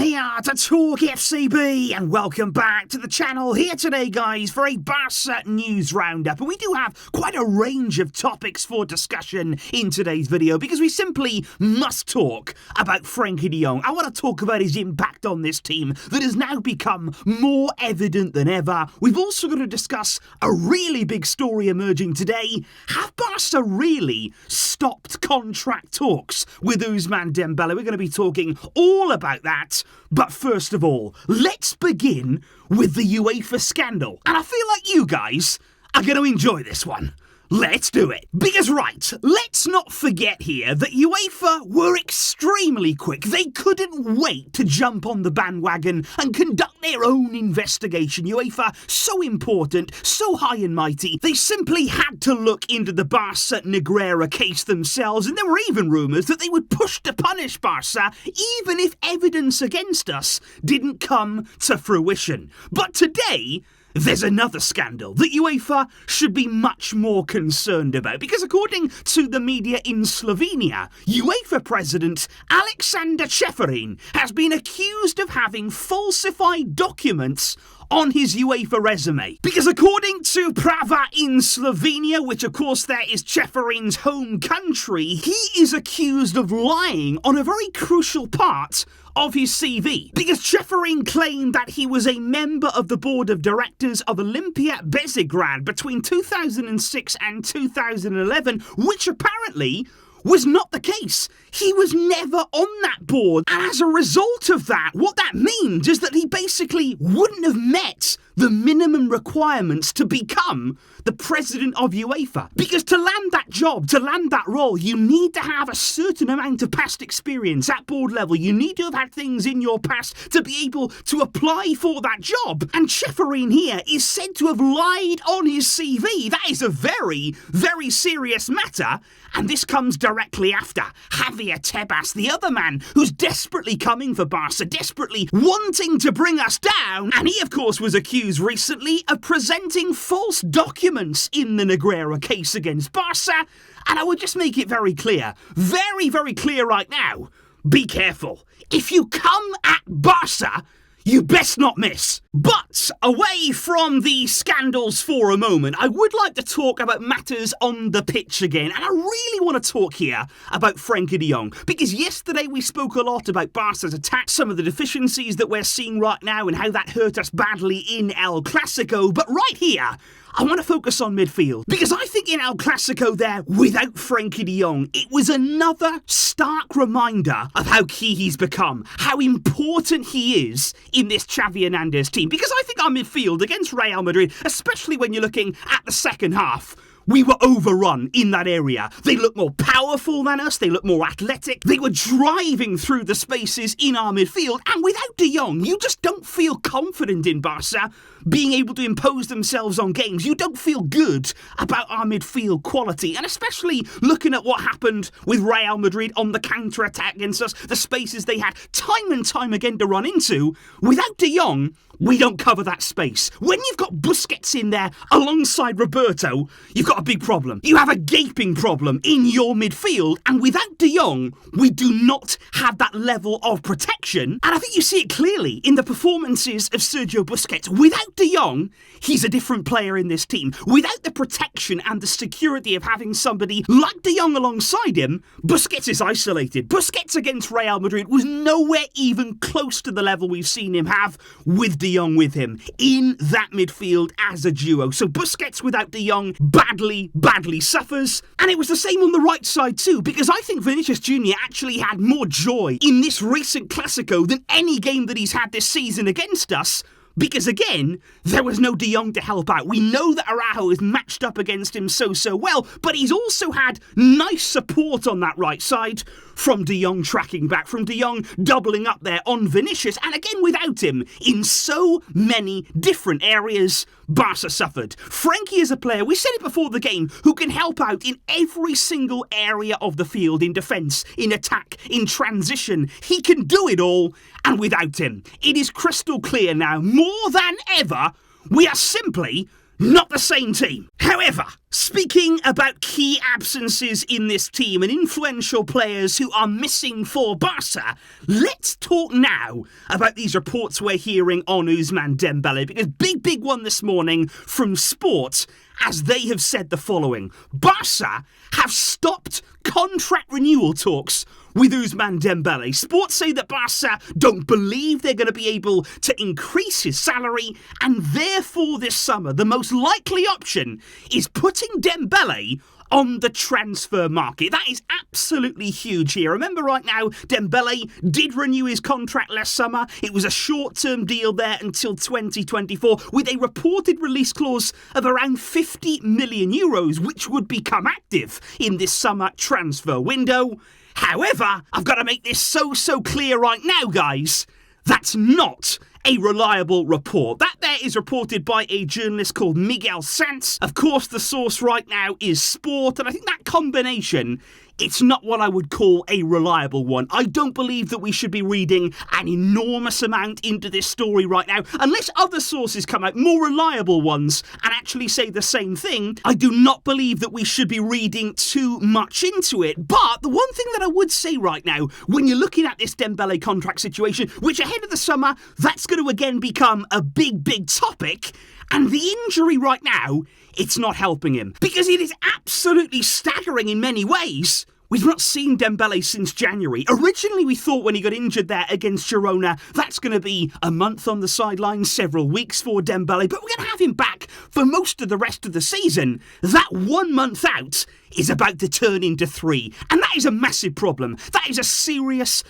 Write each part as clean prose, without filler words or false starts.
here to TalkFCB and welcome back to the channel. Here today, guys, for a Barça news roundup. And we do have quite a range of topics for discussion in today's video because we simply must talk about Frenkie de Jong. I want to talk about his impact on this team that has now become more evident than ever. We've also got to discuss a really big story emerging today. Have Barça really stopped contract talks with Ousmane Dembélé? We're going to be talking all about that. But first of all, let's begin with the UEFA scandal. And I feel like you guys are going to enjoy this one. Let's do it. Because right, let's not forget here that UEFA were extremely quick. They couldn't wait to jump on the bandwagon and conduct their own investigation. UEFA, so important, so high and mighty, they simply had to look into the Barça Negreira case themselves, and there were even rumours that they would push to punish Barça even if evidence against us didn't come to fruition. But today, there's another scandal that UEFA should be much more concerned about because according to the media in Slovenia, UEFA president Aleksander Ceferin has been accused of having falsified documents on his UEFA resume. Because according to Prava in Slovenia, which of course there is Ceferin's home country, he is accused of lying on a very crucial part of his CV. Because Ceferin claimed that he was a member of the board of directors of Olimpia Bezigrad between 2006 and 2011, which apparently was not the case. He was never on that board. And as a result of that, what that means is that he basically wouldn't have met the minimum requirements to become the president of UEFA. Because to land that job, to land that role, you need to have a certain amount of past experience at board level. You need to have had things in your past to be able to apply for that job. And Ceferin here is said to have lied on his CV. That is a very, very serious matter. And this comes directly after Javier Tebas, the other man who's desperately coming for Barca, desperately wanting to bring us down. And he, of course, was accused recently of presenting false documents in the Negreira case against Barca. And I would just make it very clear, very, very clear right now, be careful. If you come at Barca, you best not miss. But away from the scandals for a moment, I would like to talk about matters on the pitch again. And I really want to talk here about Frenkie de Jong. Because yesterday we spoke a lot about Barca's attack, some of the deficiencies that we're seeing right now and how that hurt us badly in El Clasico. But right here, I want to focus on midfield. Because I think in El Clasico there, without Frenkie de Jong, it was another stark reminder of how key he's become, how important he is in this Xavi Hernandez team. Because I think our midfield against Real Madrid, especially when you're looking at the second half, we were overrun in that area. They look more powerful than us. They look more athletic. They were driving through the spaces in our midfield. And without de Jong, you just don't feel confident in Barca being able to impose themselves on games. You don't feel good about our midfield quality. And especially looking at what happened with Real Madrid on the counter-attack against us, the spaces they had time and time again to run into. Without de Jong, we don't cover that space. When you've got Busquets in there alongside Roberto, you've got a big problem. You have a gaping problem in your midfield, and without de Jong, we do not have that level of protection. And I think you see it clearly in the performances of Sergio Busquets. Without de Jong, he's a different player in this team. Without the protection and the security of having somebody like de Jong alongside him, Busquets is isolated. Busquets against Real Madrid was nowhere even close to the level we've seen him have with de Jong with him in that midfield as a duo. So Busquets without de Jong badly suffers. And it was the same on the right side too, because I think Vinicius Jr. actually had more joy in this recent Clasico than any game that he's had this season against us. Because again, there was no de Jong to help out. We know that Araujo is matched up against him so well, but he's also had nice support on that right side from de Jong tracking back, from de Jong doubling up there on Vinicius, and again without him in so many different areas, Barca suffered. Frenkie is a player, we said it before the game, who can help out in every single area of the field, in defence, in attack, in transition. He can do it all, and without him, it is crystal clear now, more than ever, we are simply not the same team. However, Speaking about key absences in this team and influential players who are missing for Barca, let's talk now about these reports we're hearing on Ousmane Dembélé, because big one this morning from Sport, as they have said the following. Barca have stopped contract renewal talks with Ousmane Dembélé. Sports say that Barca don't believe they're going to be able to increase his salary, and therefore this summer the most likely option is putting Dembélé on the transfer market. That is absolutely huge here. Remember right now, Dembélé did renew his contract last summer. It was a short-term deal there until 2024 with a reported release clause of around 50 million euros, which would become active in this summer transfer window. However, I've got to make this so clear right now, guys. That's not a reliable report. That there is reported by a journalist called Miguel Sanz. Of course, the source right now is Sport, and I think that combination, it's not what I would call a reliable one. I don't believe that we should be reading an enormous amount into this story right now. Unless other sources come out, more reliable ones, and actually say the same thing, I do not believe that we should be reading too much into it. But the one thing that I would say right now, when you're looking at this Dembélé contract situation, which ahead of the summer, that's going to again become a big topic, and the injury right now, it's not helping him, because it is absolutely staggering in many ways. We've not seen Dembélé since January. Originally, we thought when he got injured there against Girona, that's going to be a month on the sidelines, several weeks for Dembélé, but we're going to have him back for most of the rest of the season. That 1 month out is about to turn into 3, and that is a massive problem. That is a serious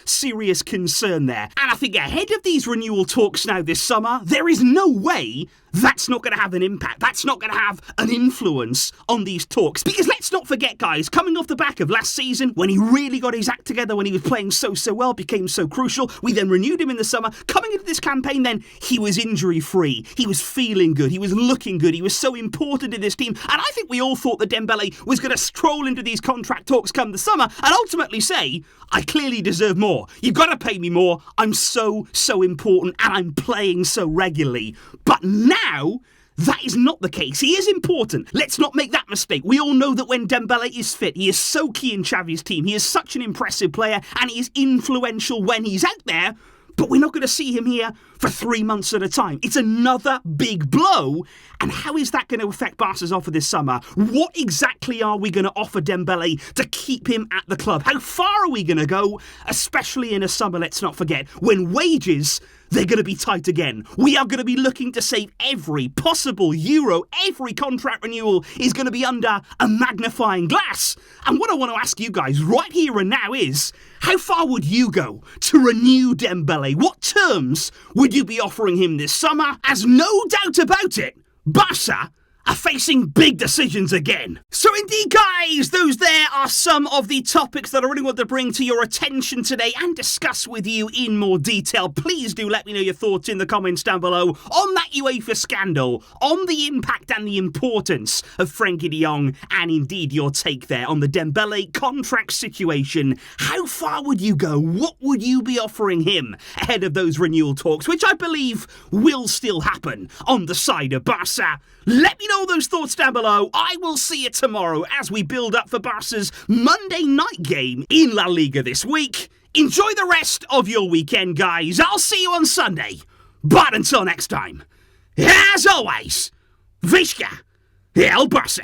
concern there. And I think ahead of these renewal talks now this summer, there is no way that's not going to have an impact. That's not going to have an influence on these talks. Because let's not forget, guys, coming off the back of last season, when he really got his act together, when he was playing so well, became so crucial, we then renewed him in the summer. Coming into this campaign then, he was injury-free. He was feeling good. He was looking good. He was so important in this team. And I think we all thought that Dembélé was going to stroll into these contract talks come the summer and ultimately say, I clearly deserve more. You've got to pay me more. I'm so important and I'm playing so regularly. But now, that is not the case. He is important. Let's not make that mistake. We all know that when Dembélé is fit, he is so key in Xavi's team. He is such an impressive player and he is influential when he's out there. But we're not going to see him here for 3 months at a time. It's another big blow. And how is that going to affect Barca's offer this summer? What exactly are we going to offer Dembélé to keep him at the club? How far are we going to go? Especially in a summer, let's not forget, when wages, they're going to be tight again. We are going to be looking to save every possible euro. Every contract renewal is going to be under a magnifying glass. And what I want to ask you guys right here and now is, how far would you go to renew Dembélé? What terms would you be offering him this summer? As no doubt about it, Barca are facing big decisions again. So indeed, guys, those there are some of the topics that I really want to bring to your attention today and discuss with you in more detail. Please do let me know your thoughts in the comments down below on that UEFA scandal, on the impact and the importance of Frenkie de Jong, and indeed your take there on the Dembélé contract situation. How far would you go? What would you be offering him ahead of those renewal talks, which I believe will still happen on the side of Barca? Let me know those thoughts down below. I will see you tomorrow as we build up for Barca's Monday night game in La Liga this week. Enjoy the rest of your weekend, guys. I'll see you on Sunday. But until next time, as always, Visca el Barça.